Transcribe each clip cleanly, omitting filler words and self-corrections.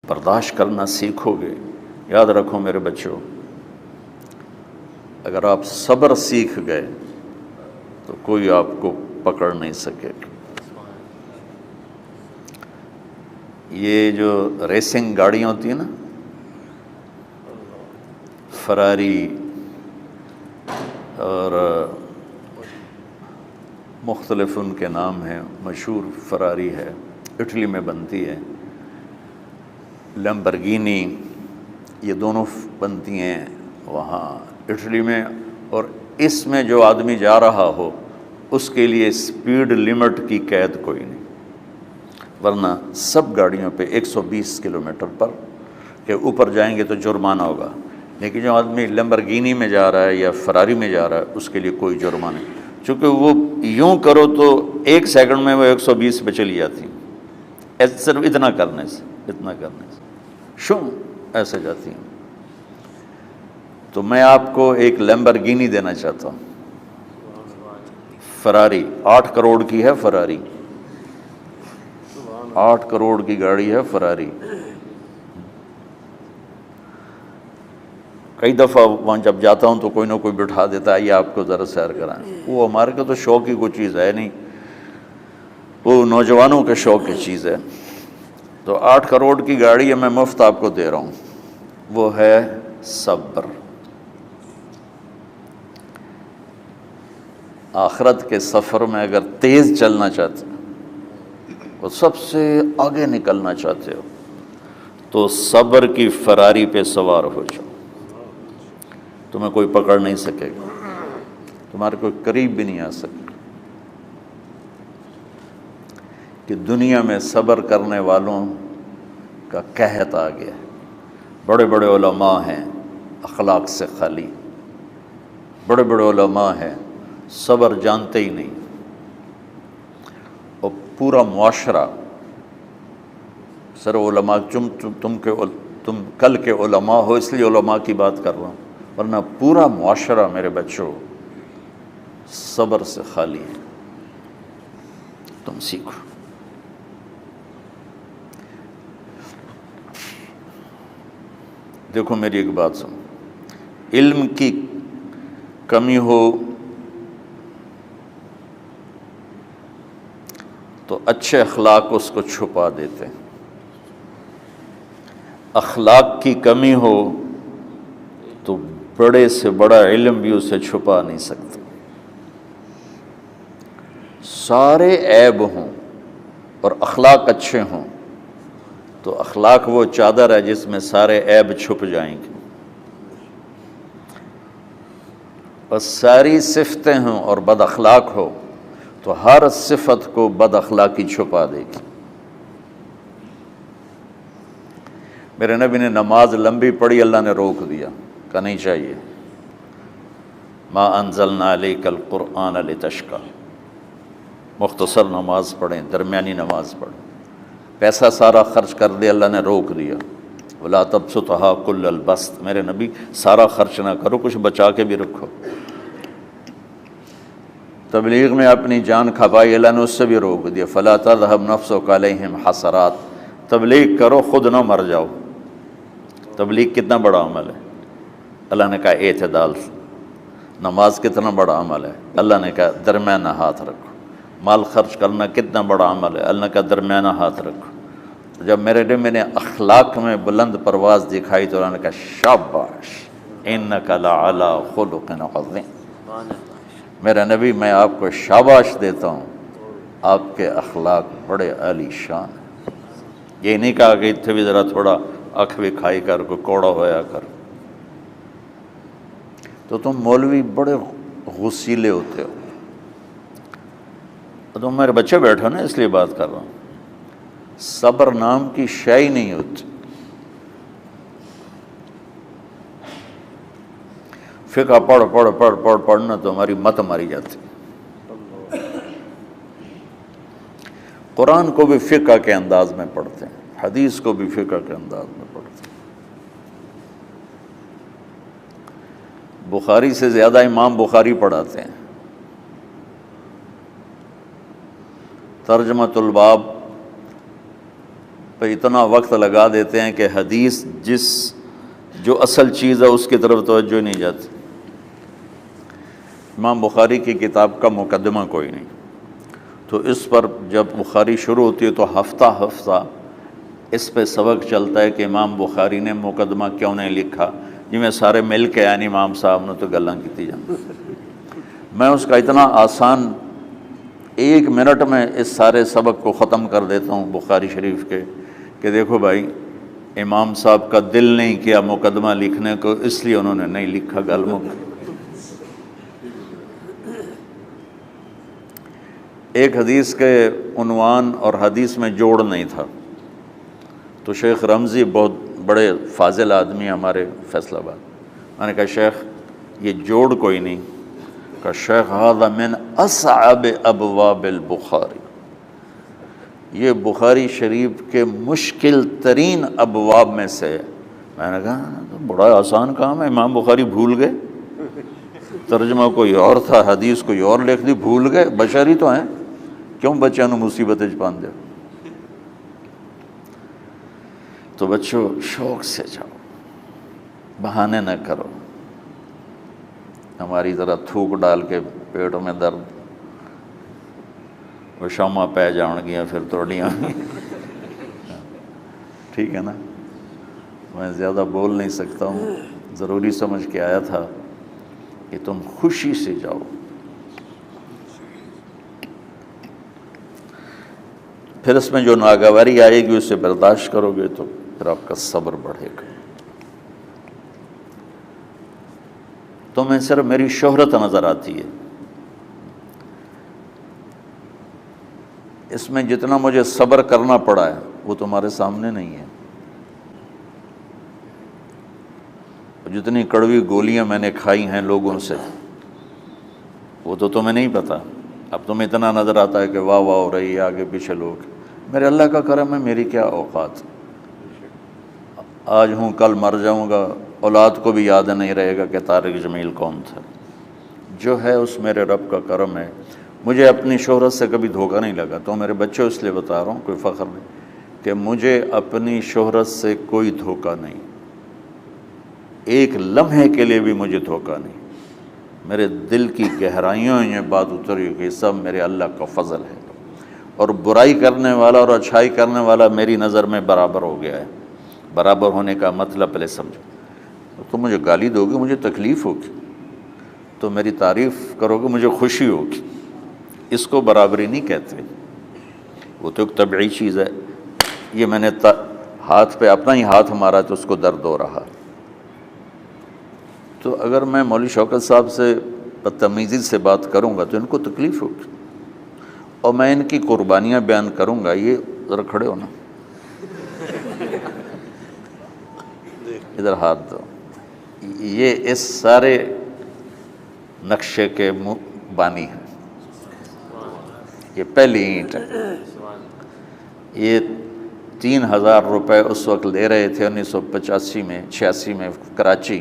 برداشت کرنا سیکھو گے. یاد رکھو میرے بچوں، اگر آپ صبر سیکھ گئے تو کوئی آپ کو پکڑ نہیں سکے گا. یہ جو ریسنگ گاڑیاں ہوتی ہیں نا، فراری اور مختلف ان کے نام ہیں، مشہور فراری ہے، اٹلی میں بنتی ہے. لیمبرگینی، یہ دونوں بنتی ہیں وہاں اٹلی میں. اور اس میں جو آدمی جا رہا ہو اس کے لیے سپیڈ لمٹ کی قید کوئی نہیں، ورنہ سب گاڑیوں پہ 120 کلومیٹر پر کے اوپر جائیں گے تو جرمانہ ہوگا. لیکن جو آدمی لیمبرگینی میں جا رہا ہے یا فراری میں جا رہا ہے اس کے لیے کوئی جرمانہ نہیں، چونکہ وہ یوں کرو تو 1 سیکنڈ میں وہ 120 پہ چلی جاتی ہیں، صرف اتنا کرنے سے شو ایسے جاتی ہیں. تو میں آپ کو ایک لیمبرگینی دینا چاہتا ہوں، فراری 8 کروڑ کی ہے. فراری 8 کروڑ کی گاڑی ہے فراری. کئی دفعہ وہاں جب جاتا ہوں تو کوئی نہ کوئی بٹھا دیتا ہے، یہ آپ کو ذرا سیر کرائیں. وہ ہمارے کو تو شوق کی کوئی چیز ہے نہیں، وہ نوجوانوں کے شوق کی چیز ہے. تو 8 کروڑ کی گاڑی ہے، میں مفت آپ کو دے رہا ہوں. وہ ہے صبر. آخرت کے سفر میں اگر تیز چلنا چاہتے اور سب سے آگے نکلنا چاہتے ہو تو صبر کی فراری پہ سوار ہو جاؤ. تمہیں کوئی پکڑ نہیں سکے گا، تمہارے کوئی قریب بھی نہیں آ سکے. کہ دنیا میں صبر کرنے والوں کا قحط آ گیا. بڑے بڑے علماء ہیں اخلاق سے خالی، بڑے بڑے علماء ہیں صبر جانتے ہی نہیں. اور پورا معاشرہ سر علماء، تم کل کے علماء ہو اس لیے علماء کی بات کر رہا ہوں، ورنہ پورا معاشرہ میرے بچوں صبر سے خالی ہے. تم سیکھو. دیکھو میری ایک بات سنو، علم کی کمی ہو تو اچھے اخلاق اس کو چھپا دیتے ہیں. اخلاق کی کمی ہو تو بڑے سے بڑا علم بھی اسے چھپا نہیں سکتا. سارے عیب ہوں اور اخلاق اچھے ہوں تو اخلاق وہ چادر ہے جس میں سارے عیب چھپ جائیں گے. اور ساری صفتیں ہوں اور بد اخلاق ہو تو ہر صفت کو بد اخلاقی چھپا دے گی. میرے نبی نے نماز لمبی پڑھی، اللہ نے روک دیا، کہا نہیں چاہیے. ما انزلنا علیک القرآن لتشقی، مختصر نماز پڑھیں، درمیانی نماز پڑھیں. پیسہ سارا خرچ کر دے، اللہ نے روک دیا. ولا تبسطها کل البسط، میرے نبی سارا خرچ نہ کرو، کچھ بچا کے بھی رکھو. تبلیغ میں اپنی جان کھپائی، اللہ نے اس سے بھی روک دیا. فلا تذهب نفسك علیہم حسرات، تبلیغ کرو خود نہ مر جاؤ. تبلیغ کتنا بڑا عمل ہے، اللہ نے کہا اعتدال. نماز کتنا بڑا عمل ہے، اللہ نے کہا درمیانہ ہاتھ رکھو. مال خرچ کرنا کتنا بڑا عمل ہے، اللہ نے کہا درمیانہ ہاتھ رکھو. جب میرے نے میں نے اخلاق میں بلند پرواز دکھائی تو اللہ نے کہا شاباش انک لعلی خلق عظیم. میرا نبی میں آپ کو شاباش دیتا ہوں، آپ کے اخلاق بڑے عالی شان ہیں. یہ نہیں کہا کہ اتنے بھی ذرا تھوڑا اکھ بھی کھائی کر، کوئی کوڑا ہویا کر. تو تم مولوی بڑے غسیلے ہوتے ہو. تم میرے بچے بیٹھو نا، اس لیے بات کر رہا ہوں. صبر نام کی شے ہی نہیں ہوتی. فقہ پڑھنا تو ہماری مت ماری جاتی. قرآن کو بھی فقہ کے انداز میں پڑھتے ہیں، حدیث کو بھی فقہ کے انداز میں پڑھتے ہیں. بخاری سے زیادہ امام بخاری پڑھاتے ہیں. ترجمۃ الباب پہ اتنا وقت لگا دیتے ہیں کہ حدیث جو اصل چیز ہے اس کی طرف توجہ نہیں جاتی۔ امام بخاری کی کتاب کا مقدمہ کوئی نہیں، تو اس پر جب بخاری شروع ہوتی ہے تو ہفتہ ہفتہ اس پہ سبق چلتا ہے کہ امام بخاری نے مقدمہ کیوں نہیں لکھا، جی میں سارے مل کے یعنی امام صاحب نے تو گلاں کیتی جان۔ میں اس کا اتنا آسان 1 منٹ میں اس سارے سبق کو ختم کر دیتا ہوں بخاری شریف کے، کہ دیکھو بھائی امام صاحب کا دل نہیں کیا مقدمہ لکھنے کو، اس لیے انہوں نے نہیں لکھا، گل مک۔ ایک حدیث کے عنوان اور حدیث میں جوڑ نہیں تھا، تو شیخ رمزی بہت بڑے فاضل آدمی ہمارے فیصل آباد، میں نے کہا شیخ یہ جوڑ کوئی نہیں، کہا شیخ ھذا من اصعب ابواب البخاری، یہ بخاری شریف کے مشکل ترین ابواب میں سے۔ میں نے کہا بڑا آسان کام ہے، امام بخاری بھول گئے، ترجمہ کوئی اور تھا، حدیث کوئی اور لکھ دی، بھول گئے، بشری تو ہیں، کیوں بچوں نے مصیبت پان دے۔ تو بچوں شوق سے جاؤ، بہانے نہ کرو، ہماری طرح تھوک ڈال کے پیٹوں میں درد، وہ شامہ پہ جان گیا پھر توڑیاں۔ ٹھیک ہے نا، میں زیادہ بول نہیں سکتا ہوں، ضروری سمجھ کے آیا تھا کہ تم خوشی سے جاؤ۔ پھر اس میں جو ناگواری آئے گی اسے برداشت کرو گے تو پھر آپ کا صبر بڑھے گا۔ تمہیں صرف میری شہرت نظر آتی ہے، اس میں جتنا مجھے صبر کرنا پڑا ہے وہ تمہارے سامنے نہیں ہے، جتنی کڑوی گولیاں میں نے کھائی ہیں لوگوں سے وہ تو تمہیں نہیں پتا۔ اب تمہیں اتنا نظر آتا ہے کہ واہ واہ ہو رہی ہے آگے پیچھے لوگ، میرے اللہ کا کرم ہے، میری کیا اوقات، آج ہوں کل مر جاؤں گا، اولاد کو بھی یاد نہیں رہے گا کہ طارق جمیل کون تھا۔ جو ہے اس میرے رب کا کرم ہے، مجھے اپنی شہرت سے کبھی دھوکہ نہیں لگا، تو میرے بچوں اس لیے بتا رہا ہوں، کوئی فخر نہیں، کہ مجھے اپنی شہرت سے کوئی دھوکہ نہیں، ایک لمحے کے لیے بھی مجھے دھوکہ نہیں، میرے دل کی گہرائیوں یہ بات اتری کہ سب میرے اللہ کا فضل ہے، اور برائی کرنے والا اور اچھائی کرنے والا میری نظر میں برابر ہو گیا ہے۔ برابر ہونے کا مطلب پہلے سمجھو، تم مجھے گالی دو گے مجھے تکلیف ہوگی، تو میری تعریف کرو گے مجھے خوشی ہوگی، اس کو برابری نہیں کہتے، وہ تو ایک طبعی چیز ہے۔ یہ میں نے ہاتھ پہ اپنا ہی ہاتھ مارا تو اس کو درد ہو رہا، تو اگر میں مولوی شوکت صاحب سے بدتمیزی سے بات کروں گا تو ان کو تکلیف ہوگی، اور میں ان کی قربانیاں بیان کروں گا۔ یہ ذرا کھڑے ہو نا، ادھر ہاتھ دو، یہ اس سارے نقشے کے بانی ہیں، یہ پہلی اینٹ ہے، یہ 3000 روپے اس وقت لے رہے تھے 1985 میں 86 میں کراچی،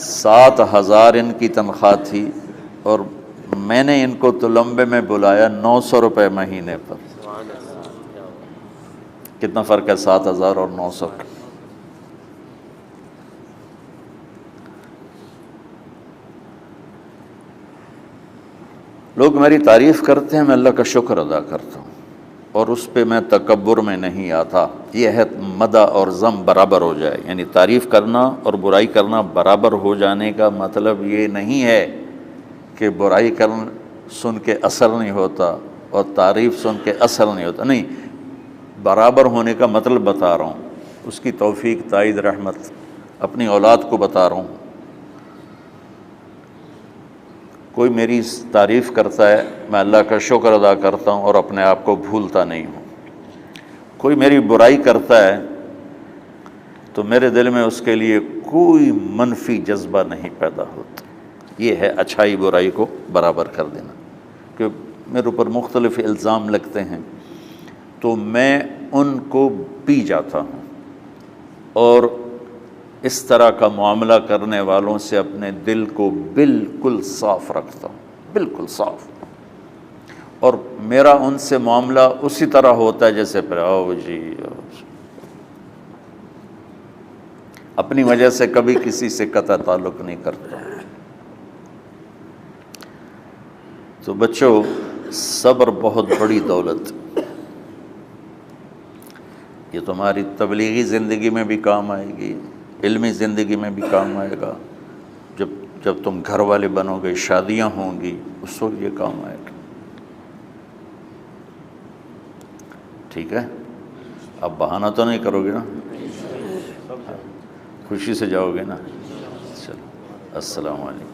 7,000 ان کی تنخواہ تھی، اور میں نے ان کو تلمبے میں بلایا 900 روپے مہینے پر۔ کتنا فرق ہے 7,000 اور 900 کا؟ لوگ میری تعریف کرتے ہیں، میں اللہ کا شکر ادا کرتا ہوں، اور اس پہ میں تکبر میں نہیں آتا۔ یہ ہے مدح اور ذم برابر ہو جائے، یعنی تعریف کرنا اور برائی کرنا برابر ہو جانے کا مطلب یہ نہیں ہے کہ برائی کرنا سن کے اثر نہیں ہوتا اور تعریف سن کے اثر نہیں ہوتا، نہیں، برابر ہونے کا مطلب بتا رہا ہوں، اس کی توفیق، تائید، رحمت اپنی اولاد کو بتا رہا ہوں۔ کوئی میری تعریف کرتا ہے میں اللہ کا شکر ادا کرتا ہوں اور اپنے آپ کو بھولتا نہیں ہوں، کوئی میری برائی کرتا ہے تو میرے دل میں اس کے لیے کوئی منفی جذبہ نہیں پیدا ہوتا۔ یہ ہے اچھائی برائی کو برابر کر دینا، کہ میرے اوپر مختلف الزام لگتے ہیں تو میں ان کو پی جاتا ہوں، اور اس طرح کا معاملہ کرنے والوں سے اپنے دل کو بالکل صاف رکھتا ہوں، بالکل صاف، اور میرا ان سے معاملہ اسی طرح ہوتا ہے جیسے پھر آؤ جی اپنی وجہ سے کبھی کسی سے قطع تعلق نہیں کرتا۔ تو بچوں، صبر بہت بڑی دولت، یہ تمہاری تبلیغی زندگی میں بھی کام آئے گی، علمی زندگی میں بھی کام آئے گا، جب تم گھر والے بنو گے، شادیاں ہوں گی، اس وقت یہ کام آئے گا۔ ٹھیک ہے، اب بہانہ تو نہیں کرو گے نا، خوشی سے جاؤ گے نا؟ چلو، السلام علیکم۔